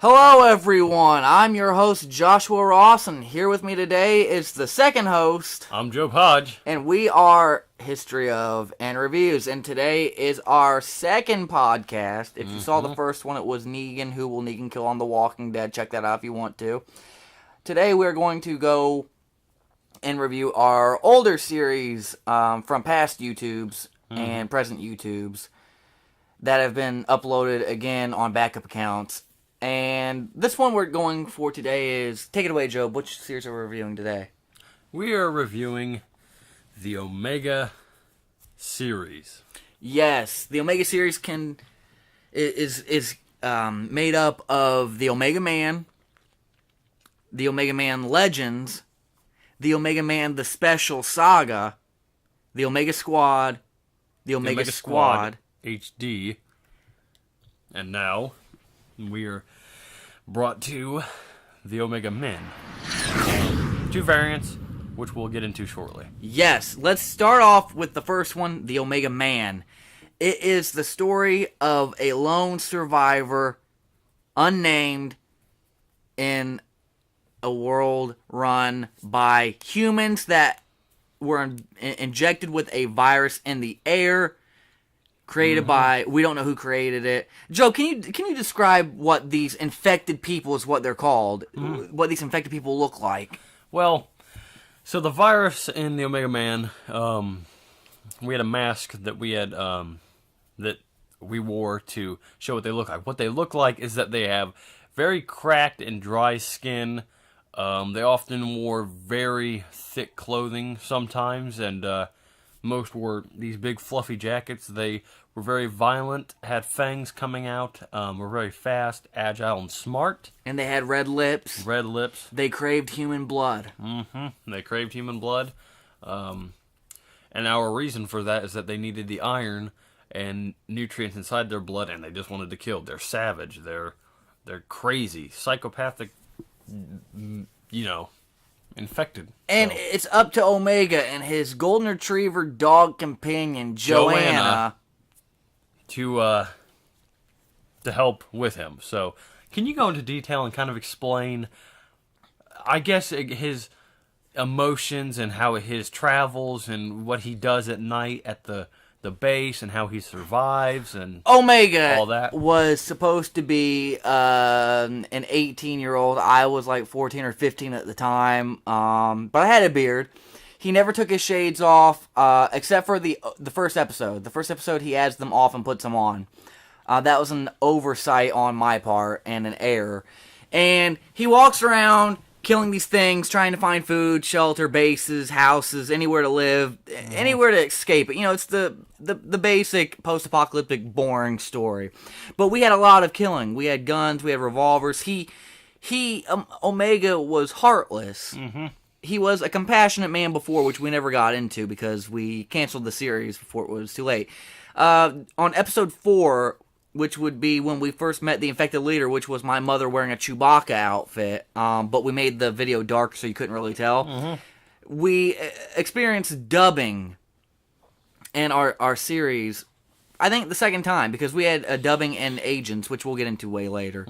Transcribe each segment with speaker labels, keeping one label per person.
Speaker 1: Hello everyone, I'm your host Joshua Ross, and here with me today is the second host.
Speaker 2: I'm Joe Podge.
Speaker 1: And we are History of and Reviews, and today is our second podcast. If you saw the first one, it was Negan, Who Will Negan Kill on The Walking Dead. Check that out if you want to. Today we're going to go and review our older series from past YouTubes and present YouTubes that have been uploaded again on backup accounts. And this one we're going for today is... Take it away, Joe. Which series are we reviewing today?
Speaker 2: We are reviewing the Omega series.
Speaker 1: Yes, the Omega series is made up of the Omega Man, the Omega Man Legends, the Omega Man The Special Saga, the Omega Squad, the Omega Squad
Speaker 2: HD, and now we are brought to the Omega Men. Two variants, which we'll get into shortly.
Speaker 1: Yes, let's start off with the first one, the Omega Man. It is the story of a lone survivor, unnamed, in a world run by humans that were injected with a virus in the air, created by, we don't know who created it. Joe, can you describe what these infected people is what they're called? What these infected people look like?
Speaker 2: Well, so the virus in the Omega Man, we had a mask that we had that we wore to show what they look like. What they look like is that they have very cracked and dry skin. They often wore very thick clothing sometimes, and most wore these big fluffy jackets. They were very violent, had fangs coming out, were very fast, agile, and smart.
Speaker 1: And they had red lips.
Speaker 2: Red lips.
Speaker 1: They craved human blood.
Speaker 2: They craved human blood. And our reason for that is that they needed the iron and nutrients inside their blood, and they just wanted to kill. They're savage. They're crazy, psychopathic, infected.
Speaker 1: And it's up to Omega and his golden retriever dog companion, Joanna,
Speaker 2: to help with him. So, can you go into detail and kind of explain, I guess, his emotions and how his travels and what he does at night at the base and how he survives and
Speaker 1: Omega
Speaker 2: all that?
Speaker 1: Was supposed to be an 18-year-old. I was like 14 or 15 at the time, but I had a beard. He never took his shades off, except for the first episode. The first episode, he adds them off and puts them on. That was an oversight on my part and an error. And he walks around killing these things, trying to find food, shelter, bases, houses, anywhere to live, anywhere to escape it. It's the basic post-apocalyptic boring story. But we had a lot of killing. We had guns, we had revolvers. Omega was heartless. He was a compassionate man before, which we never got into because we canceled the series before it was too late. On episode 4, which would be when we first met the infected leader, which was my mother wearing a Chewbacca outfit, but we made the video dark so you couldn't really tell. We experienced dubbing in our series, I think the second time, because we had a dubbing in Agents, which we'll get into way later.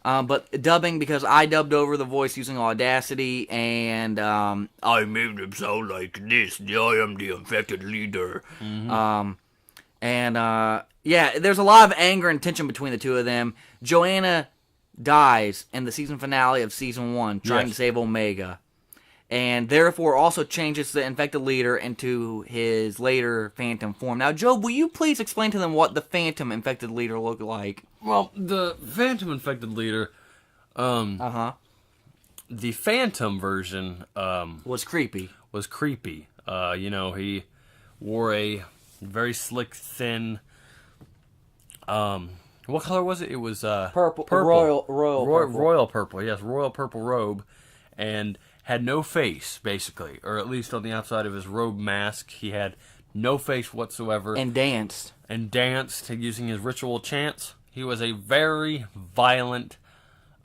Speaker 1: But dubbing because I dubbed over the voice using Audacity, and I made him sound like this. I am the infected leader. Yeah, there's a lot of anger and tension between the two of them. Joanna dies in the season finale of season 1, trying to save Omega. And therefore also changes the infected leader into his later phantom form. Now, Joe, will you please explain to them what the phantom infected leader looked like?
Speaker 2: Well, the phantom infected leader, the phantom version,
Speaker 1: was creepy.
Speaker 2: He wore a very slick, thin, what color was it? It was
Speaker 1: Purple. Royal purple.
Speaker 2: Royal purple, yes, royal purple robe, and had no face, basically, or at least on the outside of his robe mask, he had no face whatsoever.
Speaker 1: And danced
Speaker 2: using his ritual chants. He was a very violent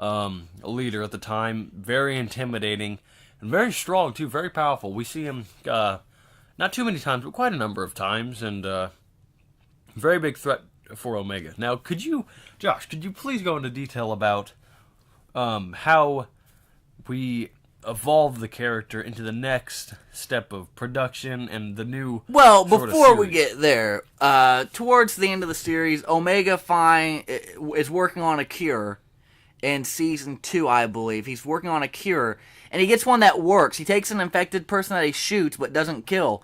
Speaker 2: leader at the time, very intimidating, and very strong, too, very powerful. We see him not too many times, but quite a number of times, and very big threat for Omega. Now, Josh, could you please go into detail about how we evolve the character into the next step of production and the new.
Speaker 1: Well,
Speaker 2: sort of
Speaker 1: before we
Speaker 2: series.
Speaker 1: get there, towards the end of the series, Omega is working on a cure in season 2, I believe. He's working on a cure, and he gets one that works. He takes an infected person that he shoots but doesn't kill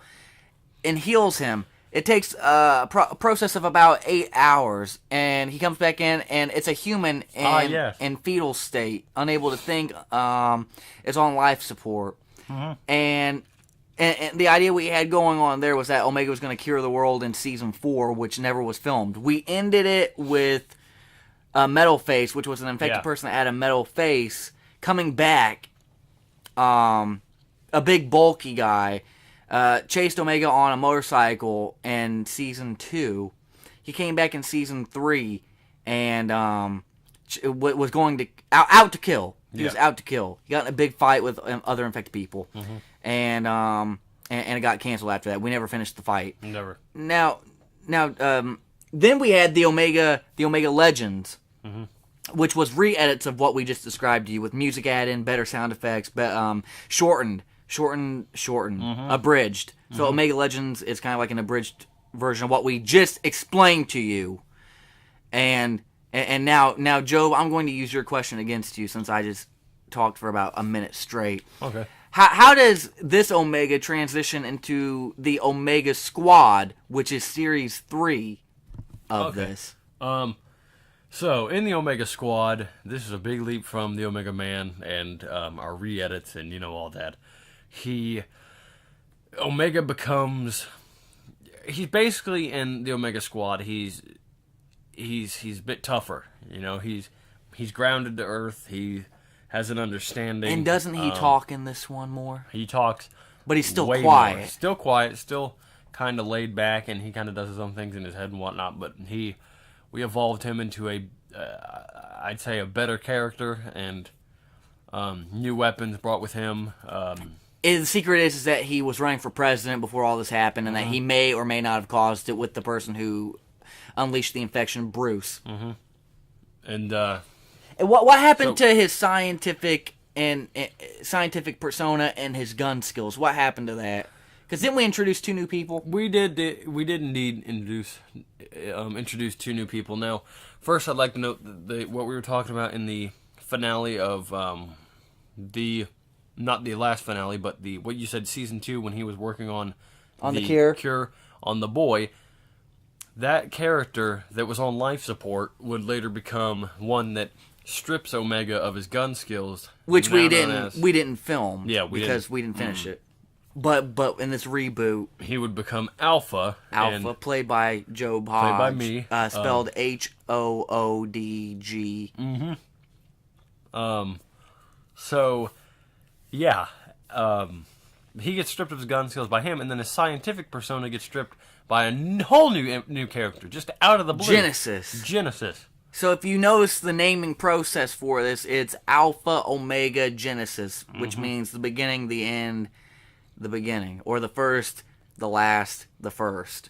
Speaker 1: and heals him. It takes a process of about 8 hours, and he comes back in, and it's a human in fetal state, unable to think, is on life support. And the idea we had going on there was that Omega was going to cure the world in season 4, which never was filmed. We ended it with a metal face, which was an infected person that had a metal face, coming back, a big bulky guy, chased Omega on a motorcycle in season 2. He came back in season 3 and was going to out to kill. He was out to kill. He got in a big fight with other infected people, and it got canceled after that. We never finished the fight.
Speaker 2: Never.
Speaker 1: Now, then we had the Omega Legends, which was re-edits of what we just described to you, with music add-in, better sound effects, but shortened, abridged. So Omega Legends is kind of like an abridged version of what we just explained to you. And now, Job, I'm going to use your question against you since I just talked for about a minute straight.
Speaker 2: Okay.
Speaker 1: How does this Omega transition into the Omega Squad, which is series 3 of this?
Speaker 2: So, in the Omega Squad, this is a big leap from the Omega Man and our re-edits and, all that. Omega becomes... He's basically, in the Omega Squad, he's a bit tougher. He's grounded to Earth. He has an understanding.
Speaker 1: And doesn't he talk in this one more?
Speaker 2: He talks,
Speaker 1: but he's still
Speaker 2: way
Speaker 1: quiet.
Speaker 2: More. Still quiet. Still kind of laid back, and he kind of does his own things in his head and whatnot. But we evolved him into I'd say a better character, and new weapons brought with him.
Speaker 1: The secret is that he was running for president before all this happened, and that he may or may not have caused it with the person who unleashed the infection, Bruce.
Speaker 2: And
Speaker 1: what happened to his scientific persona and his gun skills? What happened to that? Because didn't we introduce 2 new people?
Speaker 2: We did indeed introduce 2 new people. Now, first I'd like to note what we were talking about in the finale of not the last finale, but what you said, season 2, when he was working on the cure on the boy. That character that was on life support would later become one that strips Omega of his gun skills,
Speaker 1: which we didn't film.
Speaker 2: Yeah,
Speaker 1: because we didn't finish it. But in this reboot,
Speaker 2: he would become Alpha,
Speaker 1: played by Job Hodge,
Speaker 2: played by me,
Speaker 1: spelled Hoodg.
Speaker 2: So, yeah, he gets stripped of his gun skills by him, and then his scientific persona gets stripped by a whole new character, just out of the blue. Genesis.
Speaker 1: So if you notice the naming process for this, it's Alpha, Omega, Genesis, which means the beginning, the end, the beginning, or the first, the last, the first.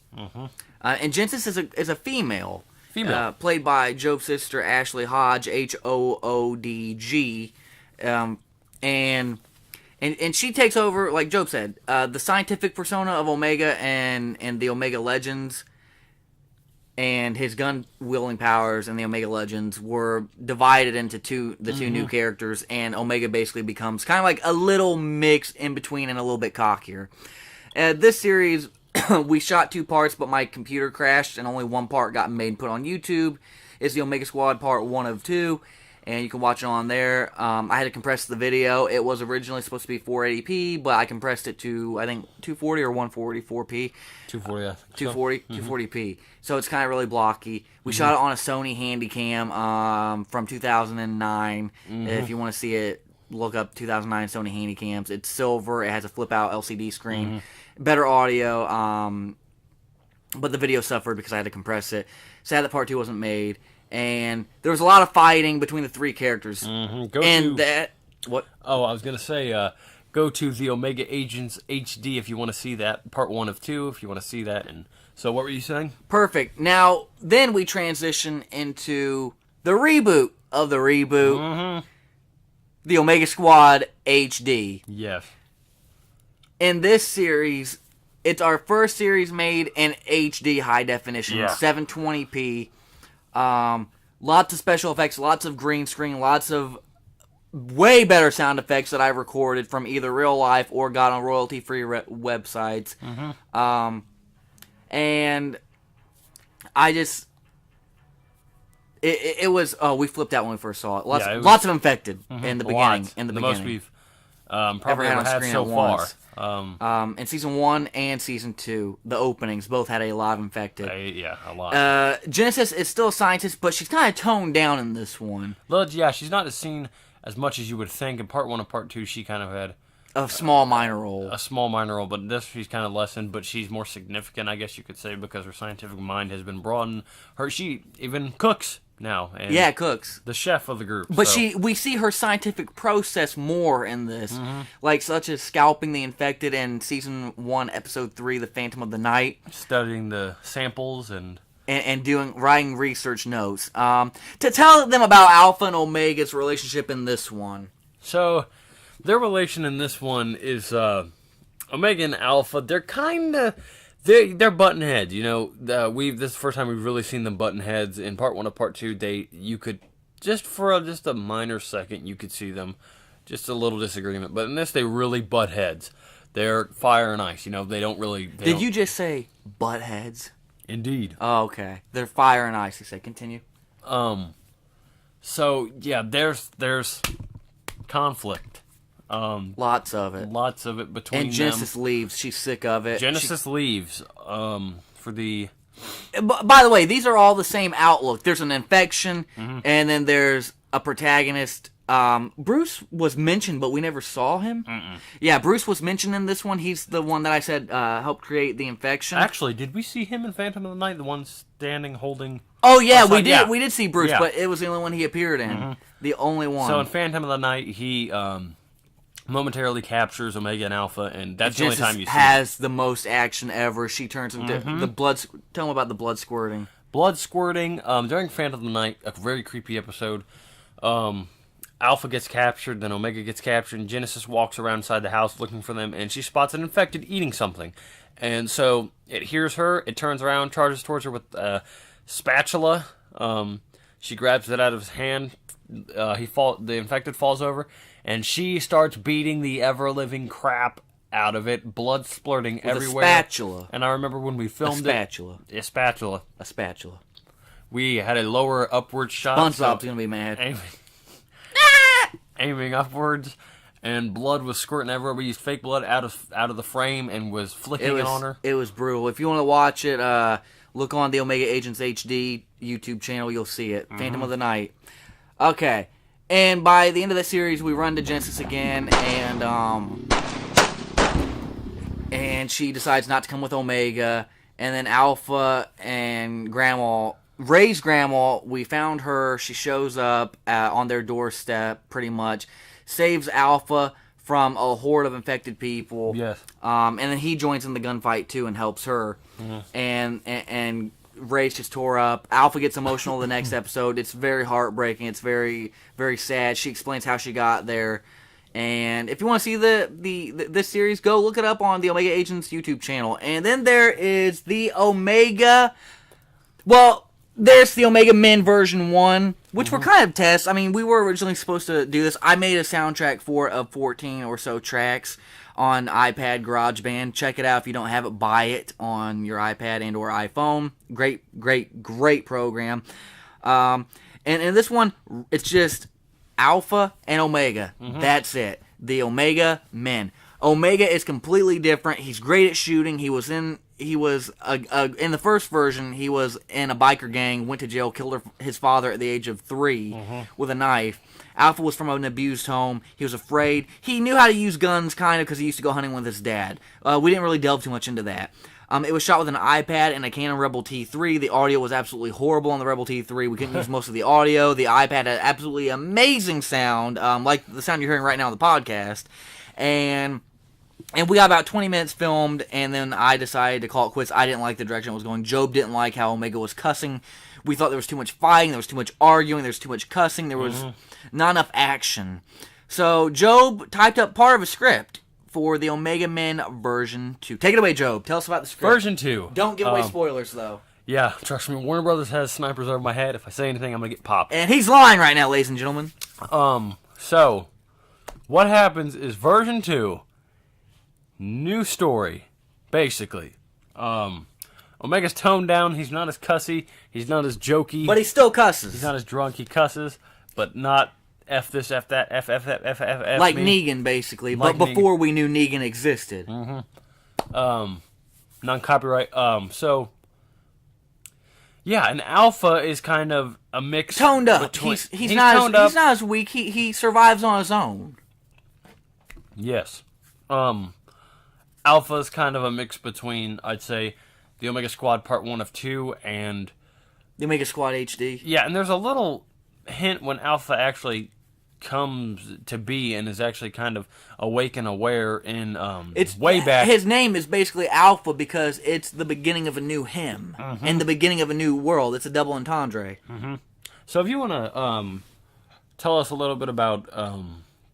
Speaker 1: And Genesis is a female. Played by Job's sister Ashley Hodge, Hoodg, and she takes over, like Job said, the scientific persona of Omega and the Omega Legends, and his gun-wielding powers and the Omega Legends were divided into two new characters, and Omega basically becomes kind of like a little mix in between and a little bit cockier. This series, we shot 2 parts, but my computer crashed, and only 1 part got made and put on YouTube. It's the Omega Squad Part 1 of 2. And you can watch it on there. I had to compress the video. It was originally supposed to be 480p, but I compressed it to, I think, 240 or 144p.
Speaker 2: 240, yeah.
Speaker 1: 240p. So it's kind of really blocky. We shot it on a Sony Handycam from 2009. If you want to see it, look up 2009 Sony Handycams. It's silver. It has a flip-out LCD screen. Better audio. But the video suffered because I had to compress it. Sad that Part 2 wasn't made. And there was a lot of fighting between the 3 characters.
Speaker 2: What? Oh, I was going to say, go to the Omega Agents HD if you want to see that. Part 1 of 2 if you want to see that. And so what were you saying?
Speaker 1: Perfect. Now, then we transition into the reboot of the reboot. the Omega Squad HD.
Speaker 2: Yes.
Speaker 1: In this series, it's our first series made in HD high definition, 720p. Lots of special effects, lots of green screen, lots of way better sound effects that I recorded from either real life or got on royalty-free websites. And I just... It was... Oh, we flipped out when we first saw it. Lots of infected in the beginning.
Speaker 2: The most we've probably ever had so far.
Speaker 1: In season 1 and season 2, the openings both had a lot of infected.
Speaker 2: A lot.
Speaker 1: Genesis is still a scientist, but she's kind of toned down in this one.
Speaker 2: Well, yeah, she's not seen as much as you would think. In part 1 and part 2, she kind of had
Speaker 1: a small minor role.
Speaker 2: But in this she's kind of lessened, but she's more significant, I guess you could say, because her scientific mind has been broadened. She even cooks now. And
Speaker 1: cooks.
Speaker 2: The chef of the group.
Speaker 1: But we see her scientific process more in this, like such as scalping the infected in season 1, episode 3, The Phantom of the Night.
Speaker 2: Studying the samples and
Speaker 1: writing research notes. To tell them about Alpha and Omega's relationship in this one.
Speaker 2: So, their relation in this one is Omega and Alpha. They're kind of... They're button heads, you know. This is the first time we've really seen them button heads. In part 1 or part 2, you could for just a minor second you could see them, just a little disagreement. But in this, they really butt heads. They're fire and ice, you know. They don't really.
Speaker 1: Did you just say butt heads?
Speaker 2: Indeed.
Speaker 1: Oh, okay. They're fire and ice. You say continue.
Speaker 2: So yeah, there's conflict.
Speaker 1: Lots of it
Speaker 2: between them.
Speaker 1: And Genesis leaves. She's sick of it.
Speaker 2: Genesis leaves for the...
Speaker 1: By the way, these are all the same outlook. There's an infection, and then there's a protagonist. Bruce was mentioned, but we never saw him. Yeah, Bruce was mentioned in this one. He's the one that I said helped create the infection.
Speaker 2: Actually, did we see him in Phantom of the Night? The one standing, holding...
Speaker 1: Oh, yeah, we did. Yeah. We did see Bruce, but it was the only one he appeared in. The only one.
Speaker 2: So in Phantom of the Night, he... momentarily captures Omega and Alpha, and that's the only time you see
Speaker 1: has the most action ever. She turns into the blood. Tell them about the blood squirting.
Speaker 2: Blood squirting during Phantom of the Night, a very creepy episode. Alpha gets captured, then Omega gets captured, and Genesis walks around inside the house looking for them, and she spots an infected eating something. And so it hears her, it turns around, charges towards her with a spatula. She grabs it out of his hand. The infected falls over, and she starts beating the ever-living crap out of it, blood splurting
Speaker 1: with
Speaker 2: everywhere.
Speaker 1: A spatula.
Speaker 2: And I remember when we filmed
Speaker 1: a
Speaker 2: spatula. We had a lower upward shot.
Speaker 1: SpongeBob's gonna be mad.
Speaker 2: Aiming upwards, and blood was squirting everywhere. We used fake blood out of the frame and was flicking it on her.
Speaker 1: It was brutal. If you want to watch it, look on the Omega Agents HD YouTube channel. You'll see it. Phantom of the Night. Okay. And by the end of the series, we run to Genesis again, and she decides not to come with Omega. And then Alpha and Ray's grandma, we found her. She shows up on their doorstep, pretty much, saves Alpha from a horde of infected people.
Speaker 2: Yes.
Speaker 1: And then he joins in the gunfight too and helps her. And Ray's just tore up. Alpha gets emotional the next episode. It's very heartbreaking. It's very, very sad. She explains how she got there. And if you want to see this series, go look it up on the Omega Agents YouTube channel. And then there is the Omega... Well, there's the Omega Men version 1, which were kind of tests. I mean, we were originally supposed to do this. I made a soundtrack for it of 14 or so tracks on iPad GarageBand. Check it out if you don't have it. Buy it on your iPad and or iPhone. Great program. And in this one, it's just Alpha and Omega. That's it. The Omega Men. Omega is completely different. He's great at shooting. He was in the first version, he was in a biker gang, went to jail, killed his father at the age of 3 with a knife. Alpha was from an abused home. He was afraid. He knew how to use guns, kind of, because he used to go hunting with his dad. We didn't really delve too much into that. It was shot with an iPad and a Canon Rebel T3. The audio was absolutely horrible on the Rebel T3. We couldn't use most of the audio. The iPad had absolutely amazing sound, like the sound you're hearing right now on the podcast. And we got about 20 minutes filmed, and then I decided to call it quits. I didn't like the direction it was going. Job didn't like how Omega was cussing. We thought there was too much fighting, there was too much arguing, there was too much cussing, there was not enough action. So Job typed up part of a script for the Omega Men version 2. Take it away, Job. Tell us about the script.
Speaker 2: Version 2.
Speaker 1: Don't give away spoilers, though.
Speaker 2: Yeah, trust me, Warner Brothers has snipers over my head. If I say anything, I'm going to get popped.
Speaker 1: And he's lying right now, ladies and gentlemen.
Speaker 2: So, what happens is version 2, new story, basically. Omega's toned down. He's not as cussy. He's not as jokey.
Speaker 1: But he still cusses.
Speaker 2: He's not as drunk. He cusses, but not F this, F that, F.
Speaker 1: Like
Speaker 2: me.
Speaker 1: Negan, basically.
Speaker 2: Like
Speaker 1: but before we knew Negan existed.
Speaker 2: Non-copyright. So, yeah, an alpha is kind of a mix.
Speaker 1: Toned up. He's not as weak. He survives on his own.
Speaker 2: Yes. Alpha is kind of a mix between, I'd say, the Omega Squad Part 1 of 2 and
Speaker 1: the Omega Squad HD.
Speaker 2: Yeah, and there's a little hint when Alpha actually comes to be and is actually kind of awake and aware in it's way back.
Speaker 1: His name is basically Alpha because it's the beginning of a new him and the beginning of a new world. It's a double entendre.
Speaker 2: So if you want to tell us a little bit about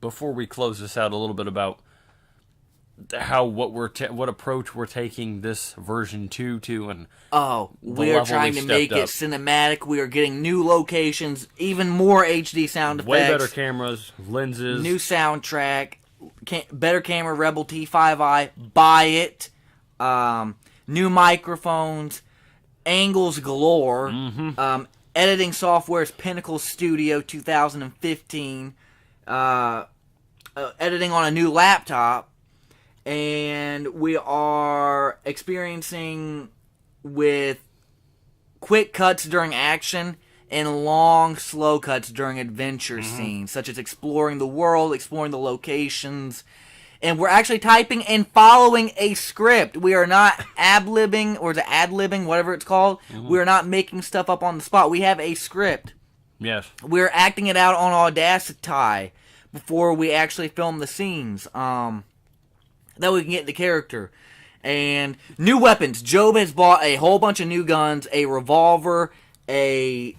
Speaker 2: before we close this out, a little bit about how what approach we're taking this version 2 to, and
Speaker 1: we are trying to make it cinematic. We are getting new locations, even more HD sound effects,
Speaker 2: way better cameras, lenses,
Speaker 1: new soundtrack, better camera, Rebel T5i, buy it, new microphones, angles galore, editing software's Pinnacle Studio 2015, editing on a new laptop. And we are experiencing with quick cuts during action and long, slow cuts during adventure scenes, such as exploring the world, exploring the locations. And we're actually typing and following a script. We are not ad-libbing, or ad-libbing, whatever it's called. We are not making stuff up on the spot. We have a script.
Speaker 2: Yes.
Speaker 1: We're acting it out on Audacity before we actually film the scenes. That we can get into character. And new weapons. Job has bought a whole bunch of new guns, a revolver, a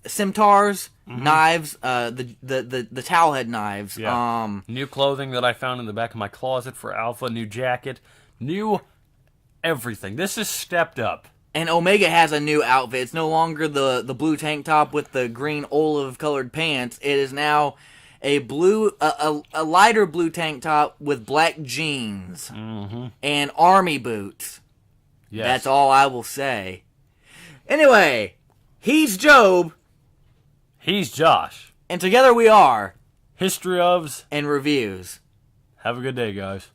Speaker 1: scimitars, knives, the towel head knives.
Speaker 2: Yeah. New clothing that I found in the back of my closet for Alpha, new jacket, new everything. This is stepped up.
Speaker 1: And Omega has a new outfit. It's no longer the blue tank top with the green olive colored pants. It is now a lighter blue tank top with black jeans and army boots.
Speaker 2: Yes.
Speaker 1: That's all I will say. Anyway, he's Job.
Speaker 2: He's Josh.
Speaker 1: And together we are
Speaker 2: History ofs
Speaker 1: and Reviews.
Speaker 2: Have a good day, guys.